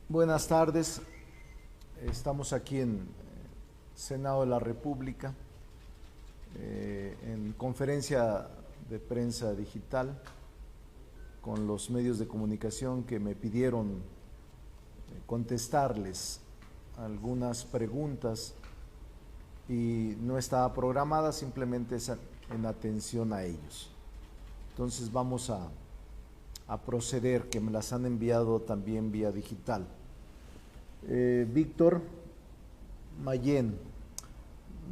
Buenas tardes, estamos aquí en Senado de la República, en conferencia de prensa digital con los medios de comunicación que me pidieron contestarles algunas preguntas y no estaba programada, simplemente es en atención a ellos. Entonces vamos a proceder, que me las han enviado también vía digital. Víctor Mayén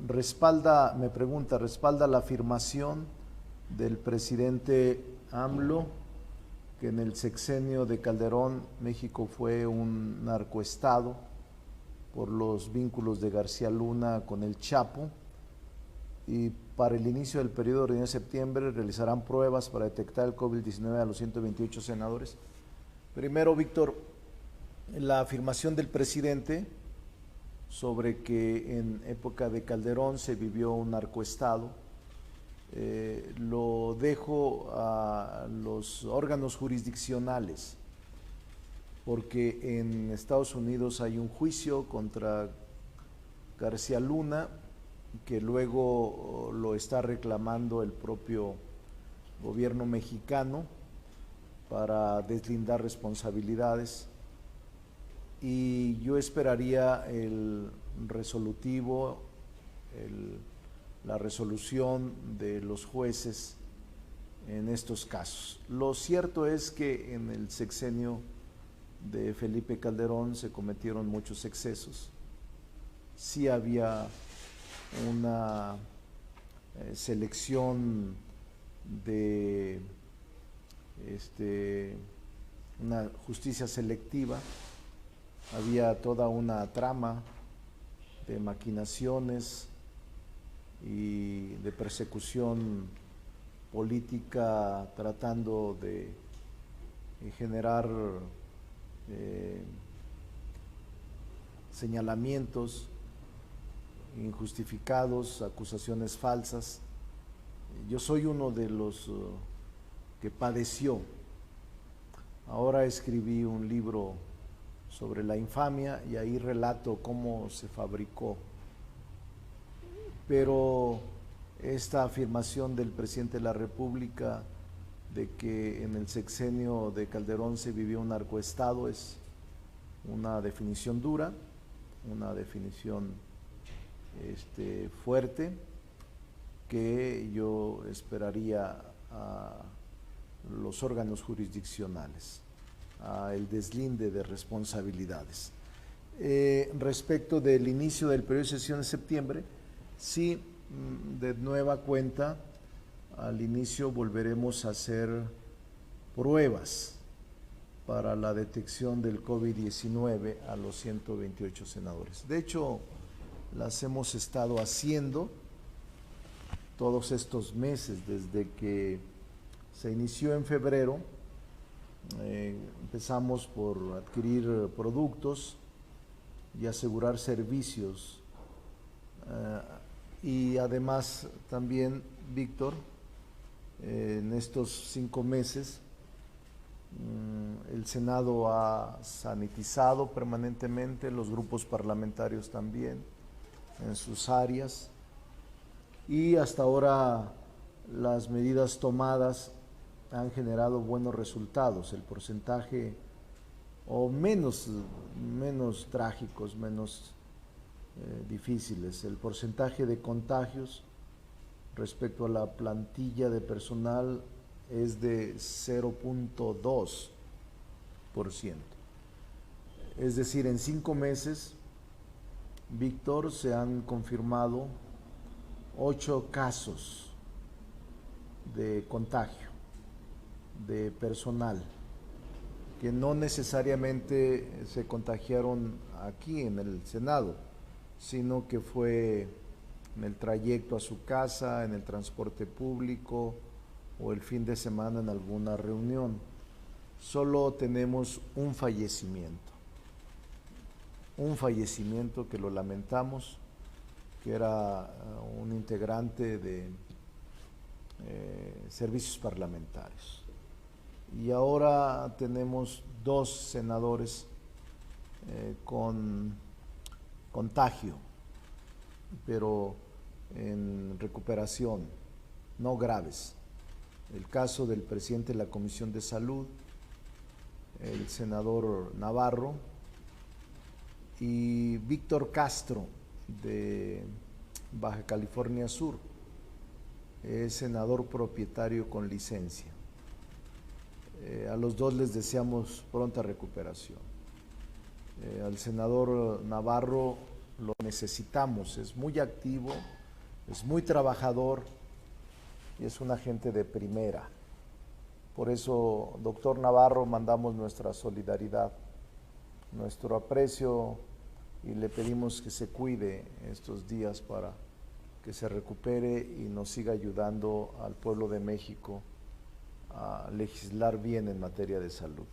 me pregunta, ¿respalda la afirmación del presidente AMLO que en el sexenio de Calderón México fue un narcoestado por los vínculos de García Luna con el Chapo? Y para el inicio del periodo de septiembre realizarán pruebas para detectar el COVID-19 a los 128 senadores. Primero, Víctor, la afirmación del presidente sobre que en época de Calderón se vivió un narcoestado, lo dejo a los órganos jurisdiccionales, porque en Estados Unidos hay un juicio contra García Luna que luego lo está reclamando el propio gobierno mexicano para deslindar responsabilidades, y yo esperaría el resolutivo, la resolución de los jueces en estos casos. Lo cierto es que en el sexenio de Felipe Calderón se cometieron muchos excesos. Sí había una selección de una justicia selectiva, había toda una trama de maquinaciones y de persecución política tratando de generar señalamientos injustificados, acusaciones falsas. Yo soy uno de los que padeció. Ahora escribí un libro sobre la infamia y ahí relato cómo se fabricó. Pero esta afirmación del presidente de la República de que en el sexenio de Calderón se vivió un narcoestado es una definición dura, una definición fuerte, que yo esperaría a los órganos jurisdiccionales, a el deslinde de responsabilidades. Respecto del inicio del periodo de sesión de septiembre, sí, de nueva cuenta, al inicio volveremos a hacer pruebas para la detección del COVID-19 a los 128 senadores. De hecho, las hemos estado haciendo todos estos meses, desde que se inició en febrero. Empezamos por adquirir productos y asegurar servicios, y además también, Víctor, en estos 5 meses el Senado ha sanitizado permanentemente, los grupos parlamentarios también en sus áreas, y hasta ahora las medidas tomadas han generado buenos resultados. El porcentaje, o menos trágicos, menos difíciles, el porcentaje de contagios respecto a la plantilla de personal es de 0.2%. Es decir, en 5 meses, Víctor, se han confirmado 8 casos de contagio de personal que no necesariamente se contagiaron aquí en el Senado, sino que fue en el trayecto a su casa, en el transporte público o el fin de semana en alguna reunión. Solo tenemos un fallecimiento que lo lamentamos, que era un integrante de servicios parlamentarios. Y ahora tenemos 2 senadores con contagio, pero en recuperación, no graves. El caso del presidente de la Comisión de Salud, el senador Navarro, y Víctor Castro, de Baja California Sur, es senador propietario con licencia. A los dos les deseamos pronta recuperación. Al senador Navarro lo necesitamos, es muy activo, es muy trabajador y es un agente de primera. Por eso, doctor Navarro, mandamos nuestra solidaridad, nuestro aprecio y le pedimos que se cuide estos días para que se recupere y nos siga ayudando al pueblo de México a legislar bien en materia de salud.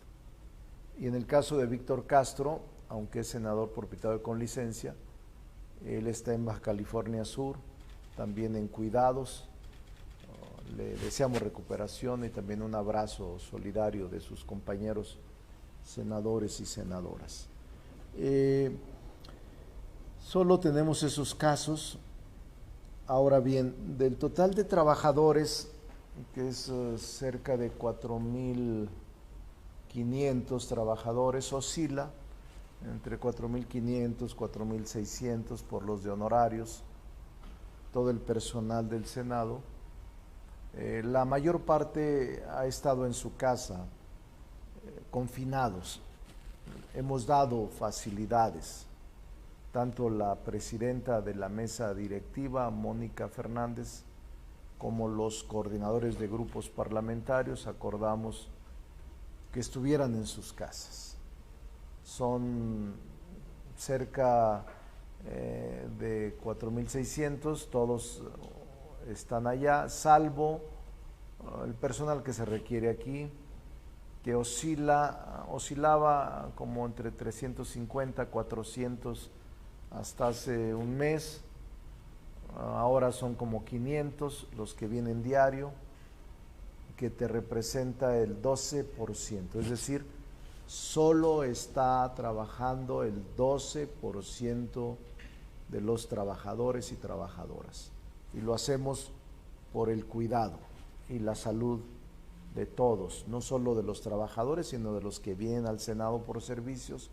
Y en el caso de Víctor Castro, aunque es senador propietario con licencia, él está en Baja California Sur, también en cuidados. Le deseamos recuperación y también un abrazo solidario de sus compañeros senadores y senadoras. Solo tenemos esos casos. Ahora bien, del total de trabajadores, que es cerca de 4.500 trabajadores, oscila entre 4.500, 4.600 por los de honorarios, todo el personal del Senado. La mayor parte ha estado en su casa, confinados. Hemos dado facilidades. Tanto la presidenta de la mesa directiva, Mónica Fernández, como los coordinadores de grupos parlamentarios, acordamos que estuvieran en sus casas. Son cerca de 4.600, todos están allá, salvo el personal que se requiere aquí, que oscilaba como entre 350, 400 hasta hace un mes. Ahora son como 500 los que vienen diario, que te representa el 12%, es decir, solo está trabajando el 12% de los trabajadores y trabajadoras. Y lo hacemos por el cuidado y la salud de todos, no solo de los trabajadores, sino de los que vienen al Senado por servicios,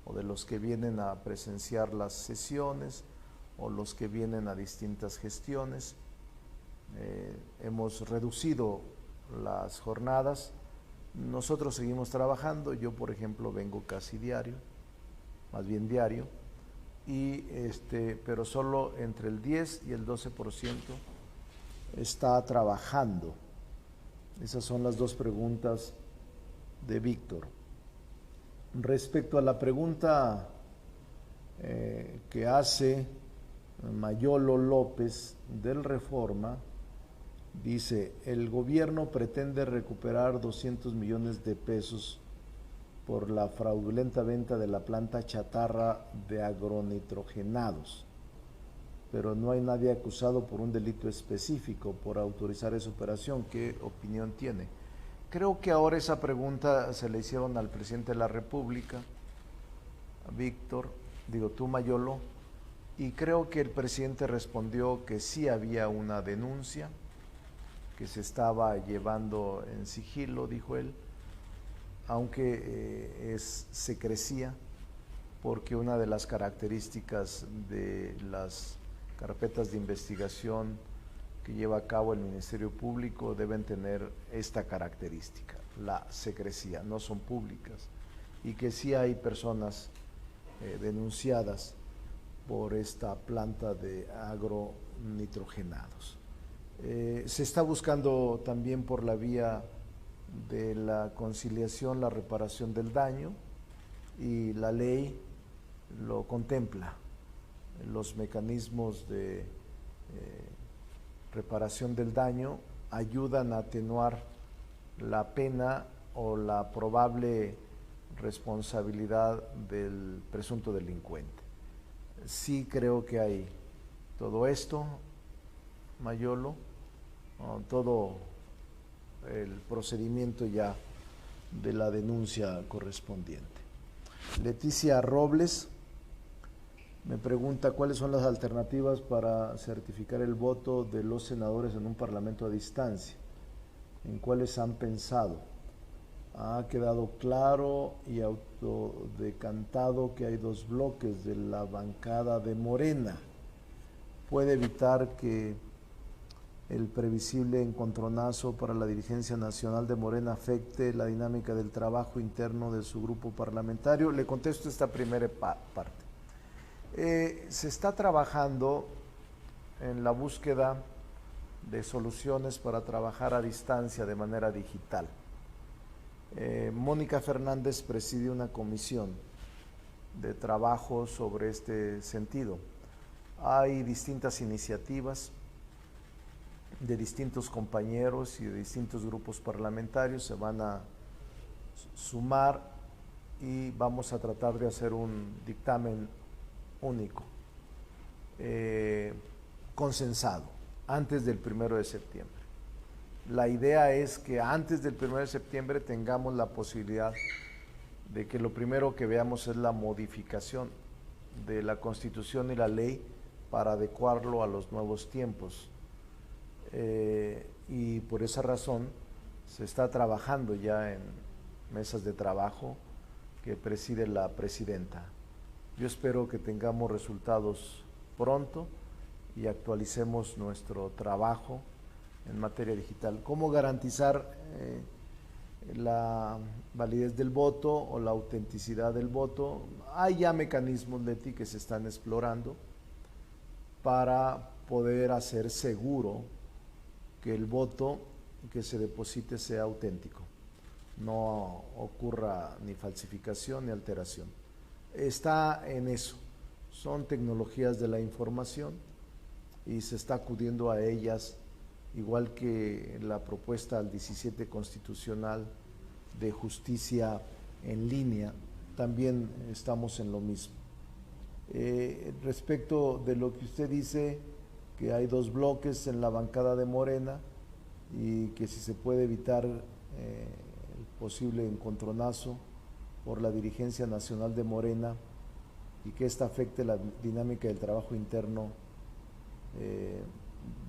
o de los que vienen a presenciar las sesiones, o los que vienen a distintas gestiones. Hemos reducido las jornadas. Nosotros seguimos trabajando. Yo, por ejemplo, vengo casi diario, más bien diario, pero solo entre el 10 y el 12% está trabajando. Esas son las dos preguntas de Víctor. Respecto a la pregunta que hace Mayolo López del Reforma, dice: el gobierno pretende recuperar 200 millones de pesos por la fraudulenta venta de la planta chatarra de agronitrogenados, pero no hay nadie acusado por un delito específico por autorizar esa operación. ¿Qué opinión tiene? Creo que ahora esa pregunta se le hicieron al presidente de la República, a Víctor, tú Mayolo, y creo que el presidente respondió que sí había una denuncia, que se estaba llevando en sigilo, dijo él, aunque es secrecía, porque una de las características de las carpetas de investigación que lleva a cabo el Ministerio Público deben tener esta característica, la secrecía, no son públicas, y que sí hay personas denunciadas por esta planta de agronitrogenados. Se está buscando también por la vía de la conciliación la reparación del daño, y la ley lo contempla. Los mecanismos de reparación del daño ayudan a atenuar la pena o la probable responsabilidad del presunto delincuente. Sí creo que hay todo esto, Mayolo, todo el procedimiento ya de la denuncia correspondiente. Leticia Robles me pregunta cuáles son las alternativas para certificar el voto de los senadores en un parlamento a distancia, en cuáles han pensado. Ha quedado claro y autodecantado que hay dos bloques de la bancada de Morena. Puede evitar que el previsible encontronazo para la dirigencia nacional de Morena afecte la dinámica del trabajo interno de su grupo parlamentario. Le contesto esta primera parte. Se está trabajando en la búsqueda de soluciones para trabajar a distancia de manera digital. Mónica Fernández preside una comisión de trabajo sobre este sentido. Hay distintas iniciativas de distintos compañeros y de distintos grupos parlamentarios, se van a sumar y vamos a tratar de hacer un dictamen único, consensado, antes del 1 de septiembre. La idea es que antes del 1 de septiembre tengamos la posibilidad de que lo primero que veamos es la modificación de la Constitución y la ley para adecuarlo a los nuevos tiempos. Y por esa razón se está trabajando ya en mesas de trabajo que preside la presidenta. Yo espero que tengamos resultados pronto y actualicemos nuestro trabajo en materia digital. ¿Cómo garantizar la validez del voto o la autenticidad del voto? Hay ya mecanismos, Leti, que se están explorando para poder hacer seguro que el voto que se deposite sea auténtico, no ocurra ni falsificación ni alteración. Está en eso, son tecnologías de la información y se está acudiendo a ellas, igual que la propuesta al 17 constitucional de justicia en línea, también estamos en lo mismo. Respecto de lo que usted dice, que hay dos bloques en la bancada de Morena y que si se puede evitar el posible encontronazo por la dirigencia nacional de Morena y que esta afecte la dinámica del trabajo interno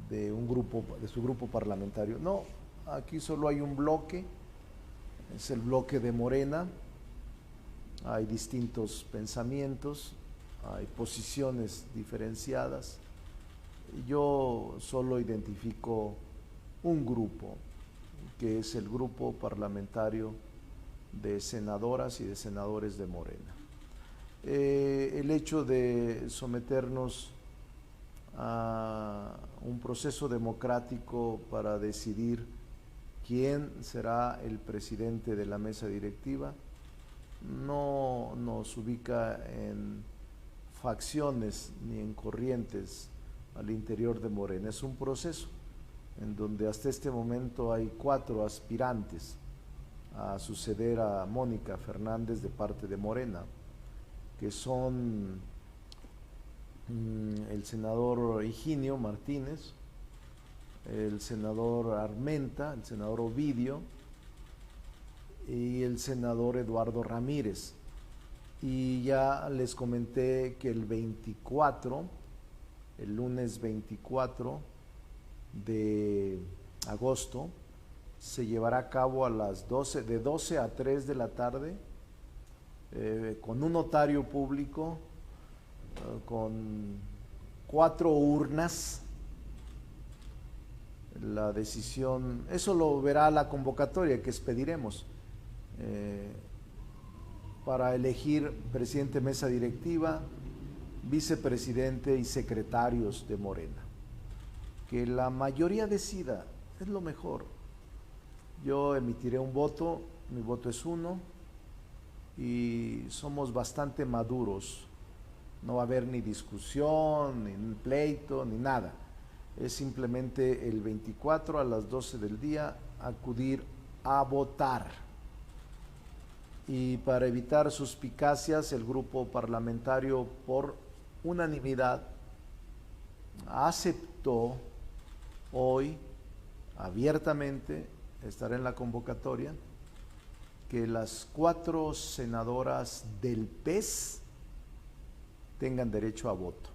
de un grupo, de su grupo parlamentario. No, aquí solo hay un bloque, es el bloque de Morena, hay distintos pensamientos, hay posiciones diferenciadas. Yo solo identifico un grupo, que es el grupo parlamentario de senadoras y de senadores de Morena. El hecho de someternos a un proceso democrático para decidir quién será el presidente de la mesa directiva no nos ubica en facciones ni en corrientes al interior de Morena. Es un proceso en donde hasta este momento hay 4 aspirantes a suceder a Mónica Fernández de parte de Morena, que son el senador Higinio Martínez, el senador Armenta, el senador Ovidio y el senador Eduardo Ramírez. Y ya les comenté que el 24, el lunes 24 de agosto, se llevará a cabo a las 12, de 12 a 3 de la tarde, con un notario público, con 4 urnas. La decisión, eso lo verá la convocatoria que expediremos para elegir presidente de mesa directiva, vicepresidente y secretarios de Morena. Que la mayoría decida, es lo mejor. Yo emitiré un voto, mi voto es 1 y somos bastante maduros. No va a haber ni discusión, ni pleito, ni nada. Es simplemente el 24 a las 12 del día acudir a votar. Y para evitar suspicacias, el grupo parlamentario por unanimidad aceptó hoy abiertamente estar en la convocatoria que las 4 senadoras del PES tengan derecho a voto.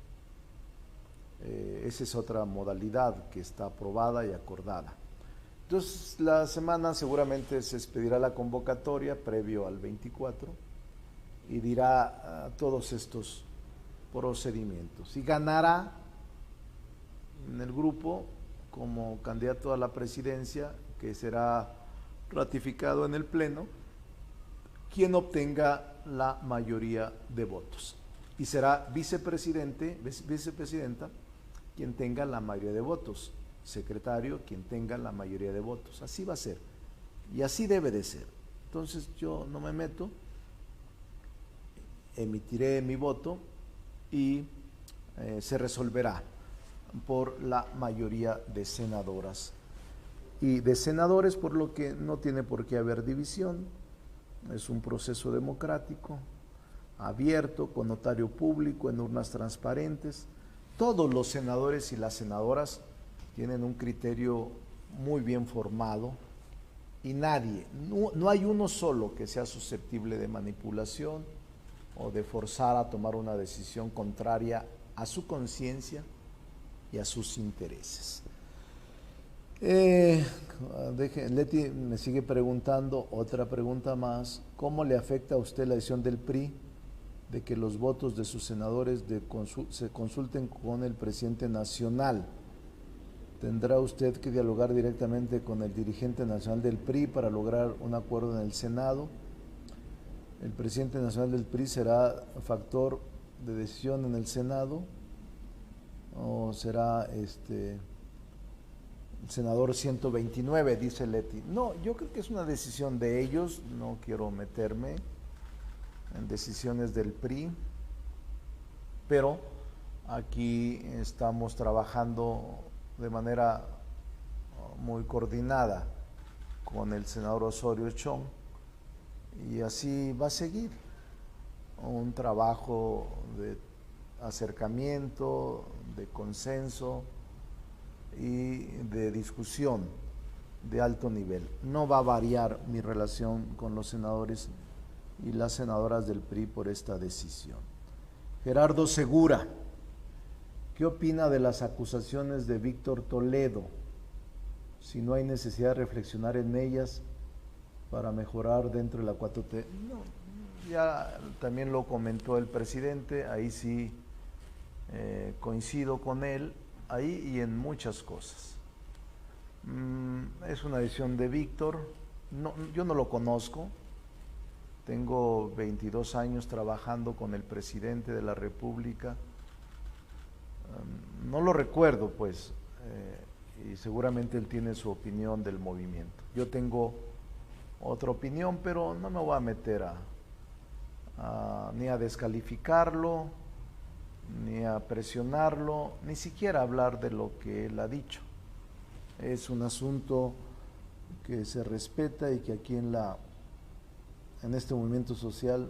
Esa es otra modalidad que está aprobada y acordada. Entonces, la semana seguramente se expedirá la convocatoria previo al 24 y dirá todos estos procedimientos. Y ganará en el grupo como candidato a la presidencia, que será ratificado en el Pleno, quien obtenga la mayoría de votos. Y será vicepresidenta quien tenga la mayoría de votos, secretario quien tenga la mayoría de votos. Así va a ser y así debe de ser. Entonces yo no me meto, emitiré mi voto y se resolverá por la mayoría de senadoras y de senadores, por lo que no tiene por qué haber división. Es un proceso democrático, abierto, con notario público, en urnas transparentes. Todos los senadores y las senadoras tienen un criterio muy bien formado y nadie, no hay uno solo que sea susceptible de manipulación o de forzar a tomar una decisión contraria a su conciencia y a sus intereses. Leti me sigue preguntando, otra pregunta más: ¿cómo le afecta a usted la decisión del PRI de que los votos de sus senadores se consulten con el presidente nacional? ¿Tendrá usted que dialogar directamente con el dirigente nacional del PRI para lograr un acuerdo en el Senado? ¿El presidente nacional del PRI será factor de decisión en el Senado? ¿O será el senador 129, dice Leti? No, yo creo que es una decisión de ellos, no quiero meterme en decisiones del PRI, pero aquí estamos trabajando de manera muy coordinada con el senador Osorio Chong y así va a seguir un trabajo de acercamiento, de consenso y de discusión de alto nivel. No va a variar mi relación con los senadores y las senadoras del PRI por esta decisión. Gerardo Segura, ¿qué opina de las acusaciones de Víctor Toledo? Si no hay necesidad de reflexionar en ellas para mejorar dentro de la 4T. No, ya también lo comentó el presidente, ahí sí coincido con él, ahí y en muchas cosas. Es una decisión de Víctor, no, yo no lo conozco, tengo 22 años trabajando con el presidente de la República, no lo recuerdo pues, y seguramente él tiene su opinión del movimiento. Yo tengo otra opinión, pero no me voy a meter ni a descalificarlo, ni a presionarlo, ni siquiera hablar de lo que él ha dicho. Es un asunto que se respeta y que aquí en este movimiento social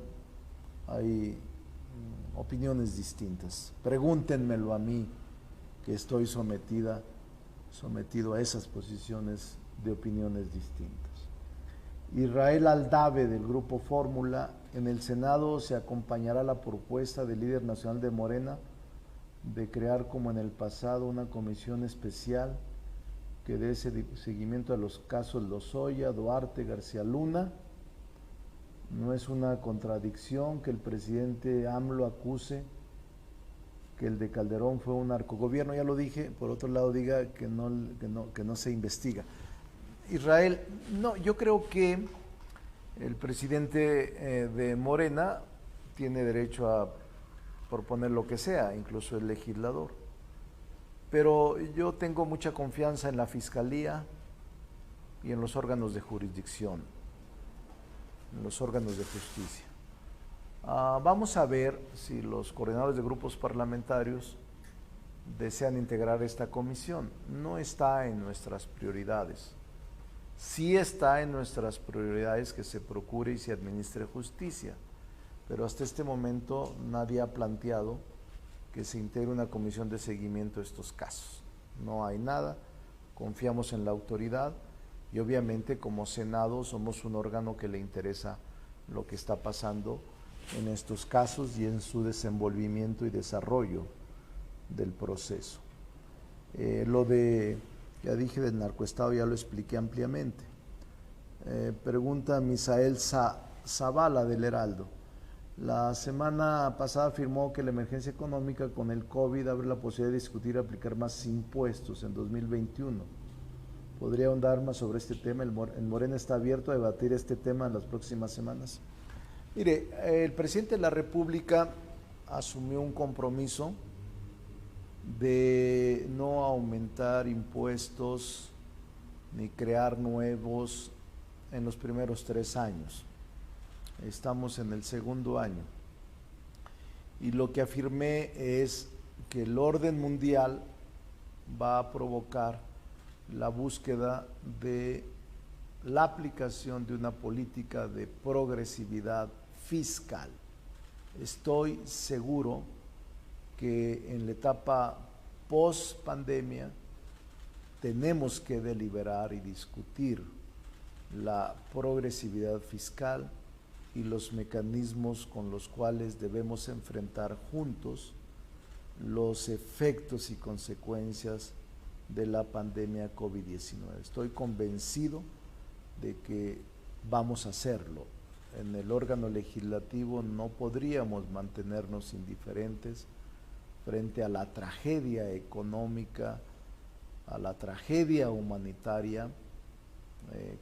hay opiniones distintas. Pregúntenmelo a mí, que estoy sometido a esas posiciones de opiniones distintas. Israel Aldave, del Grupo Fórmula: en el Senado se acompañará la propuesta del líder nacional de Morena de crear, como en el pasado, una comisión especial que dé seguimiento a los casos Lozoya, Duarte, García Luna. No es una contradicción que el presidente AMLO acuse que el de Calderón fue un narcogobierno, ya lo dije. Por otro lado, diga que no se investiga. Israel, no, yo creo que el presidente de Morena tiene derecho a proponer lo que sea, incluso el legislador. Pero yo tengo mucha confianza en la Fiscalía y en los órganos de jurisdicción, en los órganos de justicia. Vamos a ver si los coordinadores de grupos parlamentarios desean integrar esta comisión. No está en nuestras prioridades. Sí está en nuestras prioridades que se procure y se administre justicia, pero hasta este momento nadie ha planteado que se integre una comisión de seguimiento de estos casos. No hay nada, confiamos en la autoridad Y obviamente como Senado somos un órgano que le interesa lo que está pasando en estos casos y en su desenvolvimiento y desarrollo del proceso. Lo de, ya dije, del narcoestado, ya lo expliqué ampliamente. Pregunta Misael Zavala del Heraldo. La semana pasada afirmó que la emergencia económica con el COVID abre la posibilidad de discutir aplicar más impuestos en 2021. ¿Podría ahondar más sobre este tema? ¿El Morena está abierto a debatir este tema en las próximas semanas? Mire, el presidente de la República asumió un compromiso de no aumentar impuestos ni crear nuevos en los primeros 3 años. Estamos en el segundo año. Y lo que afirmé es que el orden mundial va a provocar la búsqueda de la aplicación de una política de progresividad fiscal. Estoy seguro que en la etapa post pandemia tenemos que deliberar y discutir la progresividad fiscal y los mecanismos con los cuales debemos enfrentar juntos los efectos y consecuencias de la pandemia COVID-19. Estoy convencido de que vamos a hacerlo. En el órgano legislativo no podríamos mantenernos indiferentes frente a la tragedia económica, a la tragedia humanitaria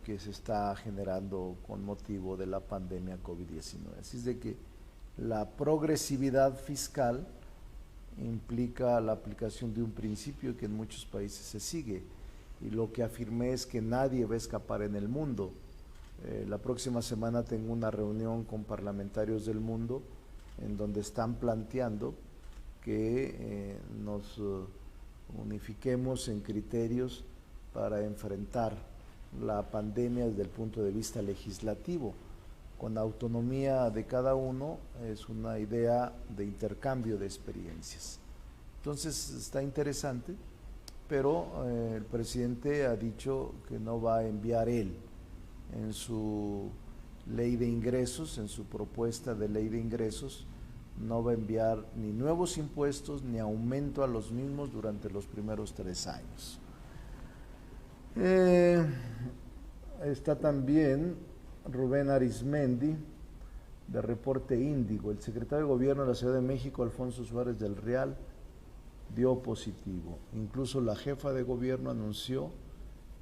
que se está generando con motivo de la pandemia COVID-19. Así es de que la progresividad fiscal implica la aplicación de un principio que en muchos países se sigue, y lo que afirmé es que nadie va a escapar en el mundo. La próxima semana tengo una reunión con parlamentarios del mundo en donde están planteando que nos unifiquemos en criterios para enfrentar la pandemia desde el punto de vista legislativo. Con autonomía de cada uno, es una idea de intercambio de experiencias. Entonces está interesante, pero el presidente ha dicho que no va a enviar él en su ley de ingresos, en su propuesta de ley de ingresos, no va a enviar ni nuevos impuestos ni aumento a los mismos durante los primeros 3 años. Está también Rubén Arismendi, de Reporte Índigo. El secretario de Gobierno de la Ciudad de México, Alfonso Suárez del Real, dio positivo. Incluso la jefa de gobierno anunció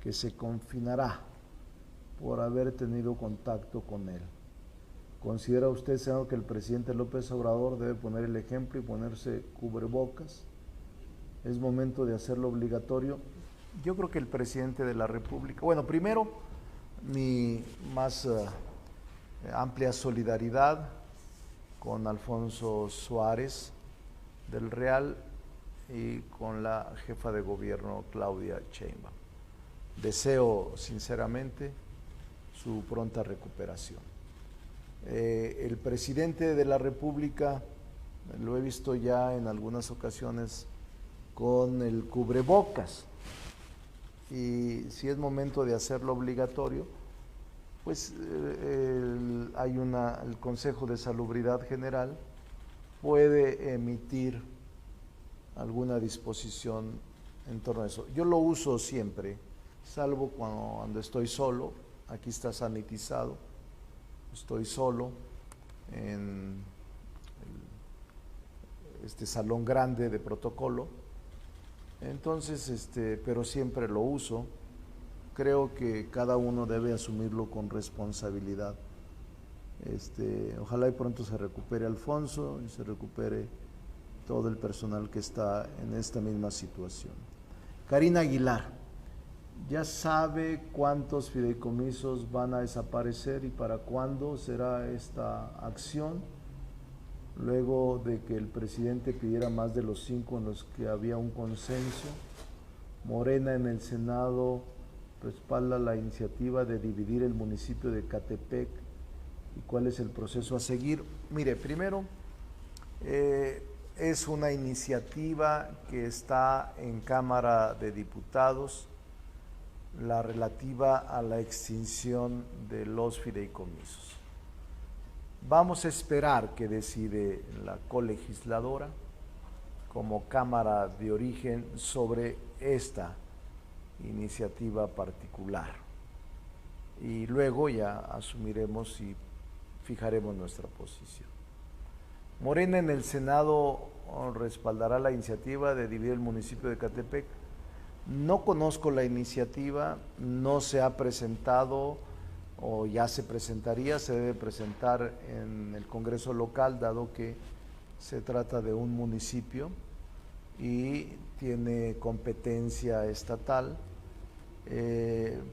que se confinará por haber tenido contacto con él. ¿Considera usted, senador, que el presidente López Obrador debe poner el ejemplo y ponerse cubrebocas? ¿Es momento de hacerlo obligatorio? Yo creo que el presidente de la República, bueno, primero, mi más amplia solidaridad con Alfonso Suárez del Real y con la jefa de gobierno Claudia Sheinbaum. Deseo sinceramente su pronta recuperación. El presidente de la República, lo he visto ya en algunas ocasiones con el cubrebocas, y si es momento de hacerlo obligatorio, pues hay el Consejo de Salubridad General puede emitir alguna disposición en torno a eso. Yo lo uso siempre, salvo cuando estoy solo. Aquí está sanitizado, estoy solo en este salón grande de protocolo, entonces pero siempre lo uso. Creo que cada uno debe asumirlo con responsabilidad. Ojalá y pronto se recupere Alfonso y se recupere todo el personal que está en esta misma situación. Karina Aguilar, ¿ya sabe cuántos fideicomisos van a desaparecer y para cuándo será esta acción? Luego de que el presidente pidiera más de los 5 en los que había un consenso, Morena en el Senado respalda la iniciativa de dividir el municipio de Ecatepec. ¿Y cuál es el proceso a seguir? Mire, primero, es una iniciativa que está en Cámara de Diputados. la relativa a la extinción de los fideicomisos. Vamos a esperar que decide la colegisladora como Cámara de Origen sobre esta iniciativa particular. Y luego ya asumiremos y fijaremos nuestra posición. Morena en el Senado respaldará la iniciativa de dividir el municipio de Ecatepec. No conozco la iniciativa, no se ha presentado o ya se presentaría, se debe presentar en el Congreso local, dado que se trata de un municipio y tiene competencia estatal,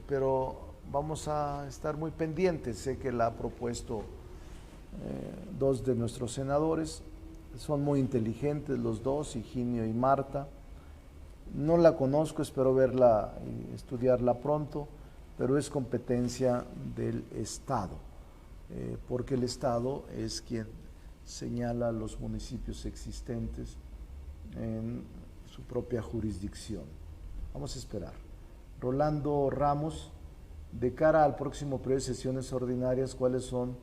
pero vamos a estar muy pendientes. Sé que la ha propuesto dos de nuestros senadores, son muy inteligentes los dos, Higinio y Marta. No la conozco, espero verla y estudiarla pronto, pero es competencia del Estado, porque el Estado es quien señala los municipios existentes en su propia jurisdicción. Vamos a esperar. Rolando Ramos, de cara al próximo periodo de sesiones ordinarias, ¿cuáles son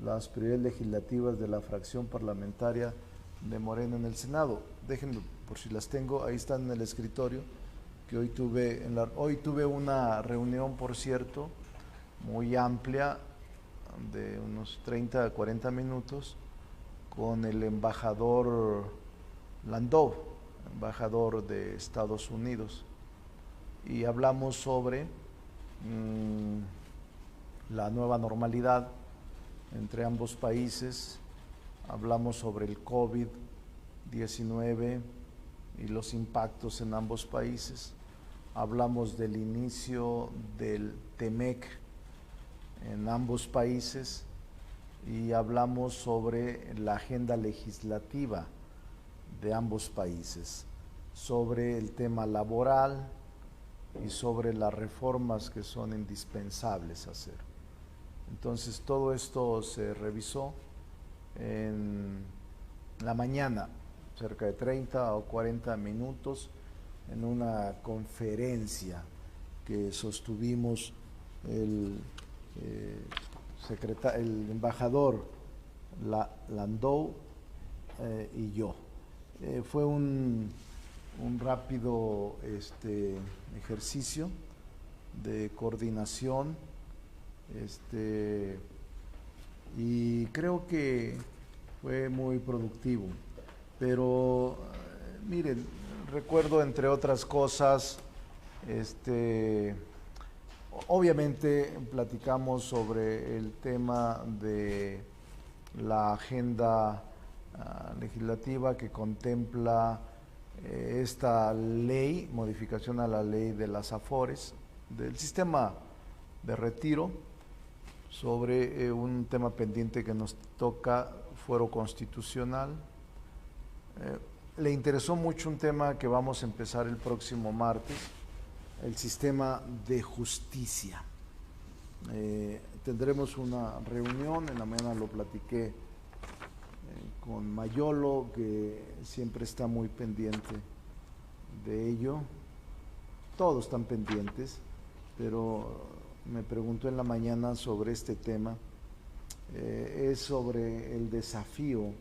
las prioridades legislativas de la fracción parlamentaria de Morena en el Senado? Déjenme, por si las tengo, ahí están en el escritorio, que hoy tuve una reunión, por cierto, muy amplia, de unos 30 a 40 minutos, con el embajador Landau, embajador de Estados Unidos, y hablamos sobre la nueva normalidad entre ambos países, hablamos sobre el COVID-19 y los impactos en ambos países, hablamos del inicio del TEMEC en ambos países y hablamos sobre la agenda legislativa de ambos países, sobre el tema laboral y sobre las reformas que son indispensables hacer. Entonces todo esto se revisó en la mañana, cerca de 30 o 40 minutos, en una conferencia que sostuvimos el embajador Landau y yo. Fue un rápido ejercicio de coordinación, y creo que fue muy productivo. Pero miren, recuerdo, entre otras cosas, obviamente platicamos sobre el tema de la agenda legislativa que contempla esta ley, modificación a la ley de las AFORES, del sistema de retiro, sobre un tema pendiente que nos toca, fuero constitucional. Le interesó mucho un tema que vamos a empezar el próximo martes, el sistema de justicia. Tendremos una reunión, en la mañana lo platiqué con Mayolo, que siempre está muy pendiente de ello. Todos están pendientes, pero me preguntó en la mañana sobre este tema. Es sobre el desafío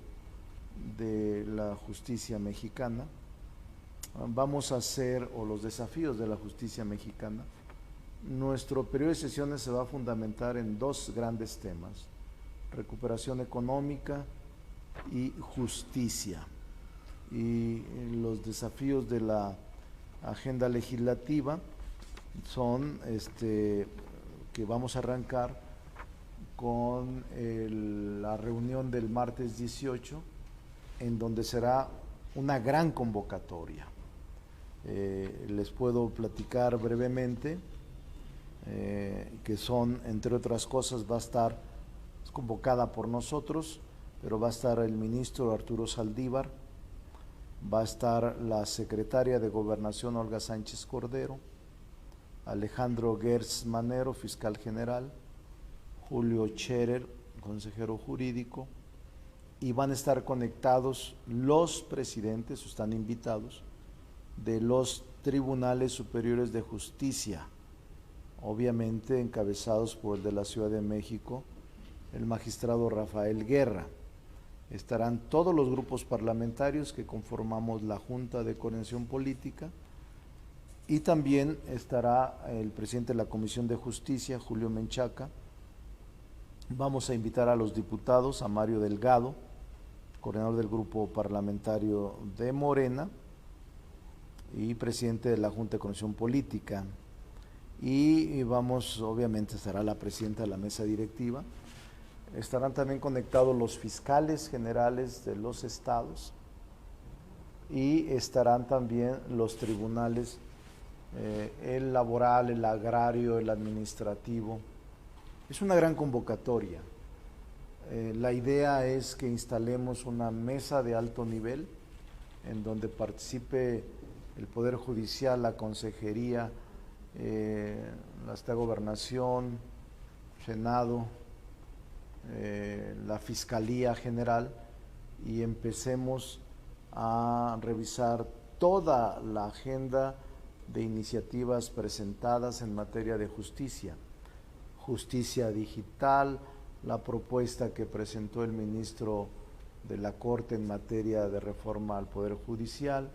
de la justicia mexicana. Vamos a hacer, o los desafíos de la justicia mexicana. Nuestro periodo de sesiones se va a fundamentar en dos grandes temas: recuperación económica y justicia. Y los desafíos de la agenda legislativa son que vamos a arrancar con la reunión del martes 18, en donde será una gran convocatoria. Les puedo platicar brevemente que son, entre otras cosas, es convocada por nosotros, pero va a estar el ministro Arturo Saldívar, va a estar la secretaria de Gobernación Olga Sánchez Cordero, Alejandro Gertz Manero, fiscal general, Julio Scherer, consejero jurídico, y van a estar conectados los presidentes, están invitados, de los tribunales superiores de justicia obviamente encabezados por el de la Ciudad de México, el magistrado Rafael Guerra. Estarán todos los grupos parlamentarios que conformamos la Junta de Coordinación Política y también estará el presidente de la Comisión de Justicia, Julio Menchaca. Vamos a invitar a los diputados, a Mario Delgado, coordinador del grupo parlamentario de Morena y presidente de la Junta de Coordinación Política. Y vamos, obviamente estará la presidenta de la mesa directiva. Estarán también conectados los fiscales generales de los estados y estarán también los tribunales, el laboral, el agrario, el administrativo. Es una gran convocatoria. La idea es que instalemos una mesa de alto nivel en donde participe el Poder Judicial, la Consejería, la Gobernación, Senado, la Fiscalía General, y empecemos a revisar toda la agenda de iniciativas presentadas en materia de justicia. Justicia digital, la propuesta que presentó el ministro de la Corte en materia de reforma al Poder Judicial,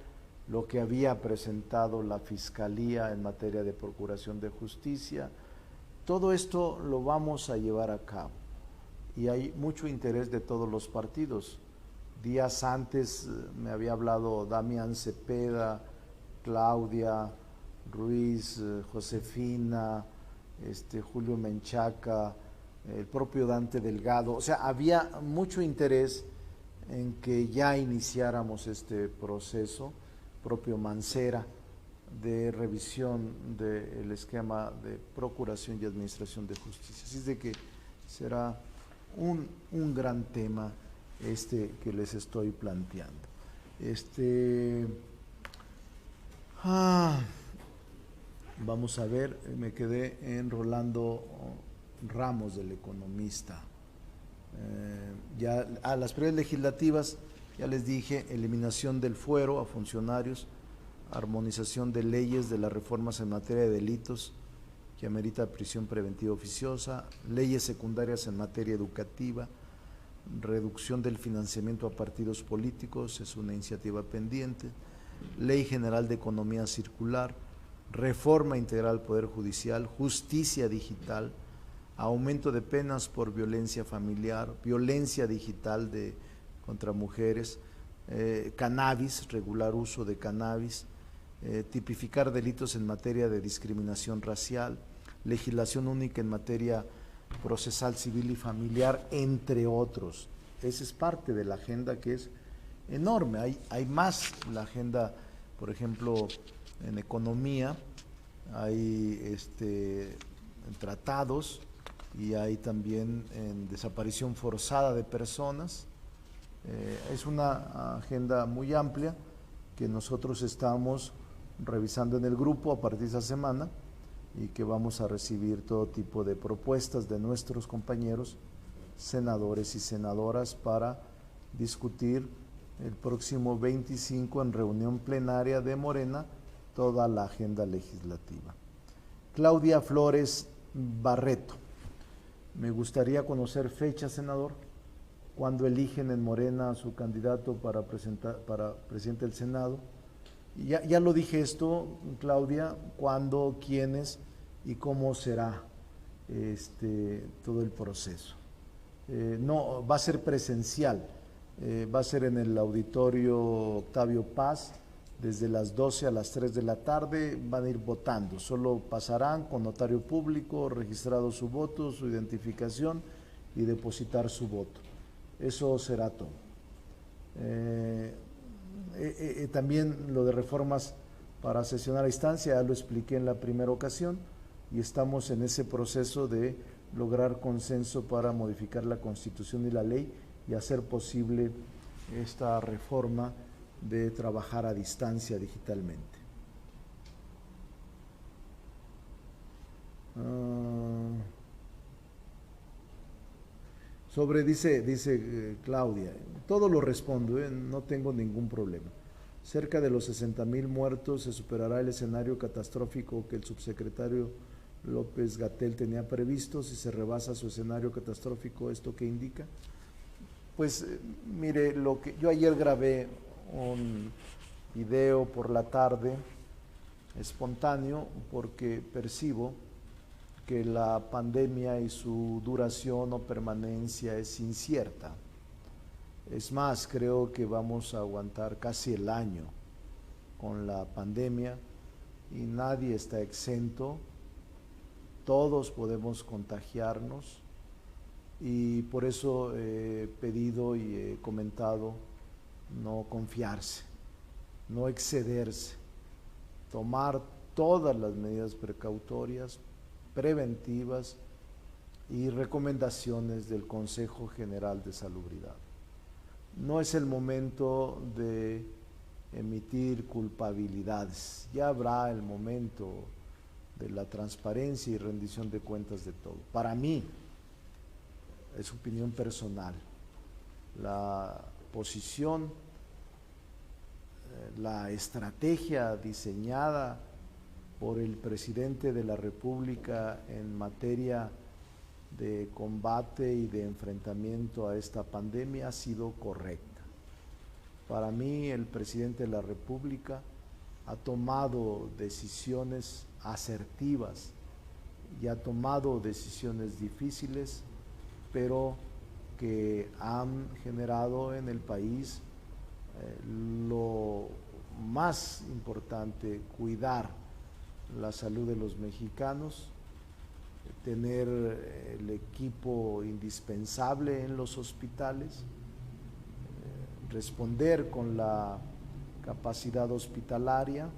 lo que había presentado la Fiscalía en materia de procuración de justicia. Todo esto lo vamos a llevar a cabo y hay mucho interés de todos los partidos. Días antes me había hablado Damián Cepeda, Claudia Ruiz, Josefina, Julio Menchaca, el propio Dante Delgado. O sea, había mucho interés en que ya iniciáramos este proceso, propio Mancera, de revisión del esquema de procuración y administración de justicia. Así es de que será un gran tema que les estoy planteando. Vamos a ver, me quedé en Rolando Ramos, del Economista. Las prioridades legislativas, ya les dije: eliminación del fuero a funcionarios, armonización de leyes de las reformas en materia de delitos que amerita prisión preventiva oficiosa, leyes secundarias en materia educativa, reducción del financiamiento a partidos políticos, es una iniciativa pendiente, ley general de economía circular, reforma integral al Poder Judicial, justicia digital, aumento de penas por violencia familiar, violencia digital contra mujeres, cannabis, regular uso de cannabis, tipificar delitos en materia de discriminación racial, legislación única en materia procesal civil y familiar, entre otros. Esa es parte de la agenda, que es enorme. Hay más. La agenda, por ejemplo, en economía, hay tratados, y hay también en desaparición forzada de personas. Es una agenda muy amplia que nosotros estamos revisando en el grupo a partir de esta semana, y que vamos a recibir todo tipo de propuestas de nuestros compañeros senadores y senadoras para discutir el próximo 25 en reunión plenaria de Morena toda la agenda legislativa. Claudia Flores Barreto: me gustaría conocer fecha, senador, cuando eligen en Morena a su candidato para presidente del Senado. Y ya lo dije esto, Claudia: cuándo, quiénes y cómo será todo el proceso. No, va a ser presencial, va a ser en el auditorio Octavio Paz, desde las 12 a las 3 de la tarde. Van a ir votando, solo pasarán con notario público, registrado su voto, su identificación, y depositar su voto. Eso será todo. También lo de reformas para sesionar a distancia, ya lo expliqué en la primera ocasión, y estamos en ese proceso de lograr consenso para modificar la Constitución y la ley y hacer posible esta reforma de trabajar a distancia digitalmente. Dice Claudia, todo lo respondo, no tengo ningún problema. Cerca de los 60,000 muertos, se superará el escenario catastrófico que el subsecretario López-Gatell tenía previsto, si se rebasa su escenario catastrófico, ¿esto qué indica? Pues mire, yo ayer grabé un video por la tarde, espontáneo, porque percibo que la pandemia y su duración o permanencia es incierta. Es más, creo que vamos a aguantar casi el año con la pandemia y nadie está exento, todos podemos contagiarnos y por eso he pedido y he comentado no confiarse, no excederse, tomar todas las medidas precautorias, preventivas y recomendaciones del Consejo General de Salubridad. No es el momento de emitir culpabilidades, ya habrá el momento de la transparencia y rendición de cuentas de todo. Para mí, es opinión personal, la posición, la estrategia diseñada por el presidente de la República en materia de combate y de enfrentamiento a esta pandemia ha sido correcta. Para mí, el presidente de la República ha tomado decisiones asertivas y ha tomado decisiones difíciles, pero que han generado en el país lo más importante, cuidar la salud de los mexicanos, tener el equipo indispensable en los hospitales, responder con la capacidad hospitalaria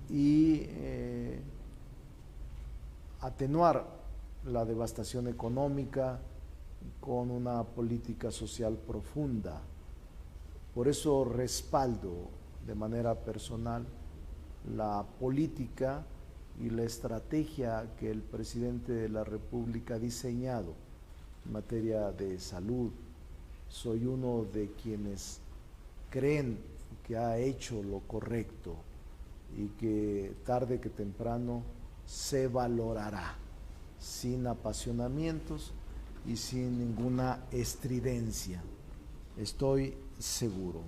y atenuar la devastación económica con una política social profunda. Por eso respaldo de manera personal la política y la estrategia que el presidente de la República ha diseñado en materia de salud. Soy uno de quienes creen que ha hecho lo correcto y que tarde que temprano se valorará, sin apasionamientos y sin ninguna estridencia. Estoy seguro.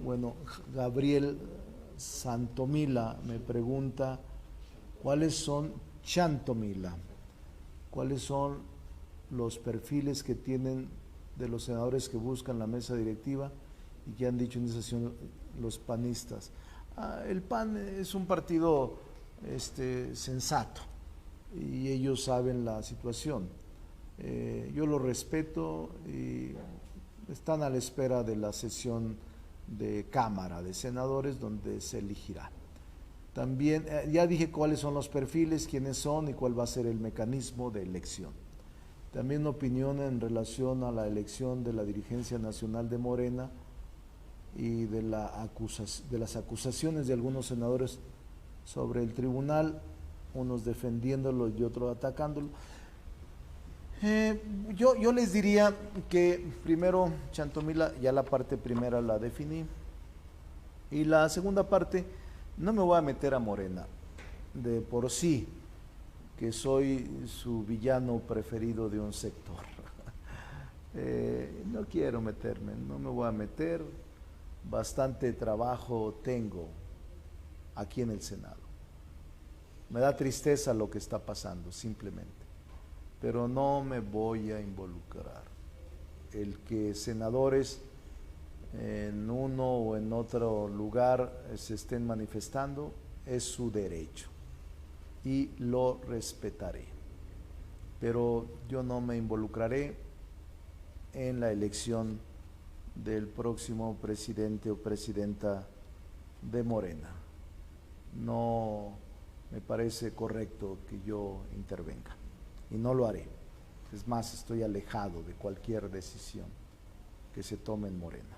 Bueno, Gabriel Santomila me pregunta cuáles son Chantomila, cuáles son los perfiles que tienen de los senadores que buscan la mesa directiva y que han dicho en esa sesión los panistas. El PAN es un partido sensato y ellos saben la situación. Yo lo respeto y están a la espera de la sesión de Cámara de Senadores donde se elegirá. También ya dije cuáles son los perfiles, quiénes son y cuál va a ser el mecanismo de elección. También opinión en relación a la elección de la dirigencia nacional de Morena y de las acusaciones de algunos senadores sobre el tribunal, unos defendiéndolo y otros atacándolo. Yo les diría que primero, Chantomila, ya la parte primera la definí, y la segunda parte, no me voy a meter a Morena, de por sí, que soy su villano preferido de un sector. No quiero meterme, no me voy a meter, bastante trabajo tengo aquí en el Senado. Me da tristeza lo que está pasando, simplemente, pero no me voy a involucrar. El que senadores en uno o en otro lugar se estén manifestando es su derecho y lo respetaré, pero yo no me involucraré en la elección del próximo presidente o presidenta de Morena. No me parece correcto que yo intervenga y no lo haré. Es más, estoy alejado de cualquier decisión que se tome en Morena.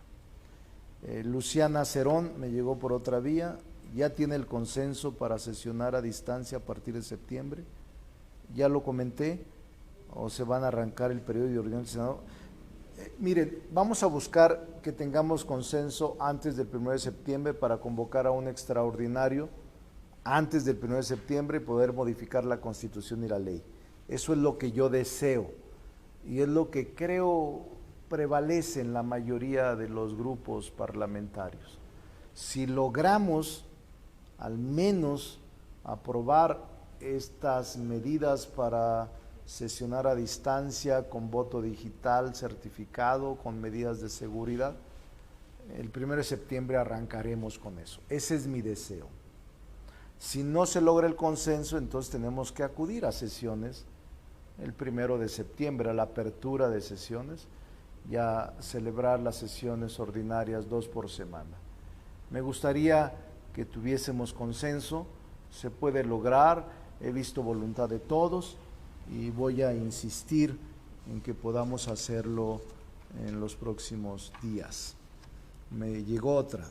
Luciana Cerón me llegó por otra vía, ya tiene el consenso para sesionar a distancia a partir de septiembre, ya lo comenté, o se van a arrancar el periodo de reunión del Senado. Miren, vamos a buscar que tengamos consenso antes del 1 de septiembre para convocar a un extraordinario antes del 1 de septiembre poder modificar la Constitución y la ley. Eso es lo que yo deseo y es lo que creo prevalece en la mayoría de los grupos parlamentarios. Si logramos al menos aprobar estas medidas para sesionar a distancia, con voto digital, certificado, con medidas de seguridad, el 1 de septiembre arrancaremos con eso. Ese es mi deseo. Si no se logra el consenso, entonces tenemos que acudir a sesiones el 1 de septiembre, a la apertura de sesiones, ya celebrar las sesiones ordinarias 2 por semana. Me gustaría que tuviésemos consenso, se puede lograr, he visto voluntad de todos y voy a insistir en que podamos hacerlo en los próximos días. Me llegó otra,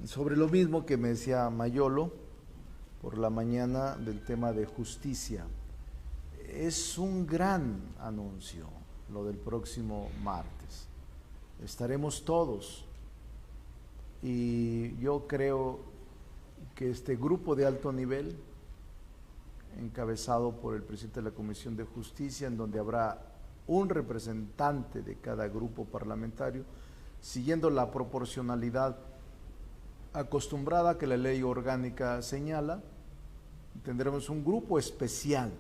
sobre lo mismo que me decía Mayolo por la mañana del tema de justicia. Es un gran anuncio lo del próximo martes. Estaremos todos y yo creo que este grupo de alto nivel, encabezado por el presidente de la Comisión de Justicia, en donde habrá un representante de cada grupo parlamentario, siguiendo la proporcionalidad acostumbrada que la ley orgánica señala, tendremos un grupo especial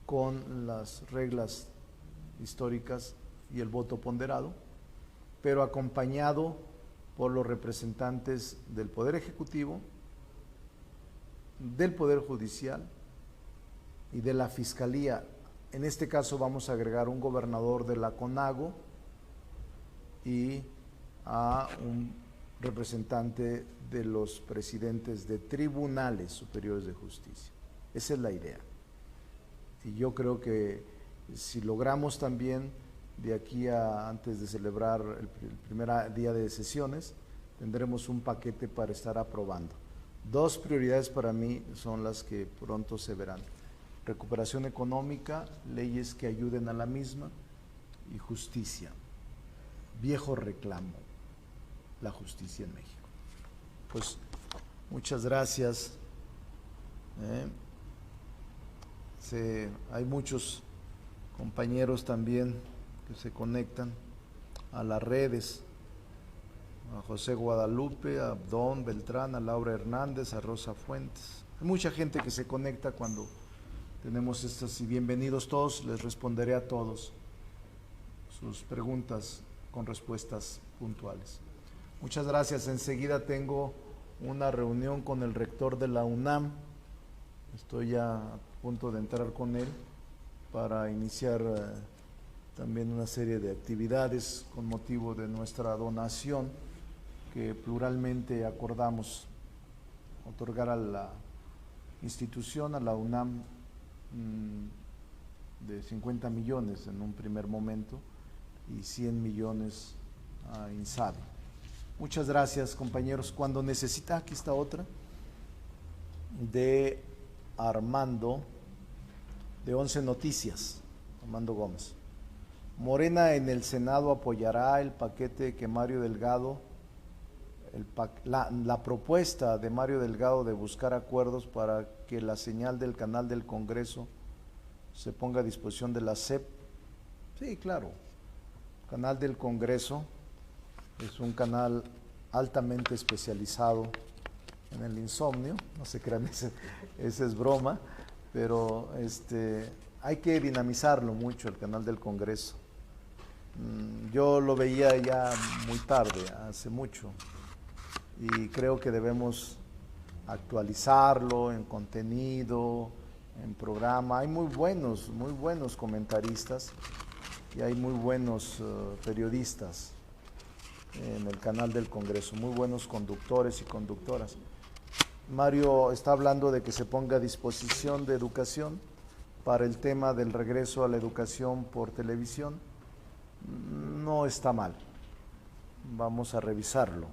con las reglas históricas y el voto ponderado, pero acompañado por los representantes del Poder Ejecutivo, del Poder Judicial y de la Fiscalía. En este caso vamos a agregar un gobernador de la CONAGO y a un representante de los presidentes de tribunales superiores de justicia. Esa es la idea. Y yo creo que si logramos también de aquí a antes de celebrar el primer día de sesiones, tendremos un paquete para estar aprobando. 2 prioridades para mí son las que pronto se verán: recuperación económica, leyes que ayuden a la misma, y justicia. Viejo reclamo, la justicia en México. Pues muchas gracias. Hay muchos compañeros también que se conectan a las redes, a José Guadalupe, a Abdón Beltrán, a Laura Hernández, a Rosa Fuentes. Hay mucha gente que se conecta cuando tenemos estas, y bienvenidos todos, les responderé a todos sus preguntas con respuestas puntuales. Muchas gracias. Enseguida tengo una reunión con el rector de la UNAM, estoy ya a punto de entrar con él para iniciar también una serie de actividades con motivo de nuestra donación que pluralmente acordamos otorgar a la institución, a la UNAM, de 50 millones en un primer momento y 100 millones a INSABI. Muchas gracias, compañeros. Cuando necesita, aquí está otra, de Armando, de 11 Noticias, Armando Gómez. Morena en el Senado apoyará el paquete que Mario Delgado, la propuesta de Mario Delgado de buscar acuerdos para que la señal del canal del Congreso se ponga a disposición de la SEP. Sí, claro. Canal del Congreso es un canal altamente especializado en el insomnio, no se crean, ese es broma, pero hay que dinamizarlo mucho, el canal del Congreso. Yo lo veía ya muy tarde, hace mucho, y creo que debemos actualizarlo en contenido, en programa. Hay muy buenos comentaristas y hay muy buenos periodistas en el canal del Congreso, muy buenos conductores y conductoras. Mario está hablando de que se ponga a disposición de educación para el tema del regreso a la educación por televisión. No está mal, vamos a revisarlo,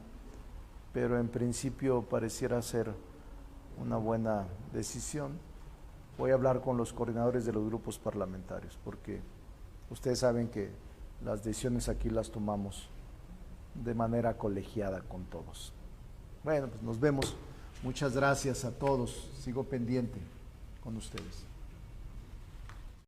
pero en principio pareciera ser una buena decisión. Voy a hablar con los coordinadores de los grupos parlamentarios, porque ustedes saben que las decisiones aquí las tomamos de manera colegiada con todos. Bueno, pues nos vemos. Muchas gracias a todos. Sigo pendiente con ustedes.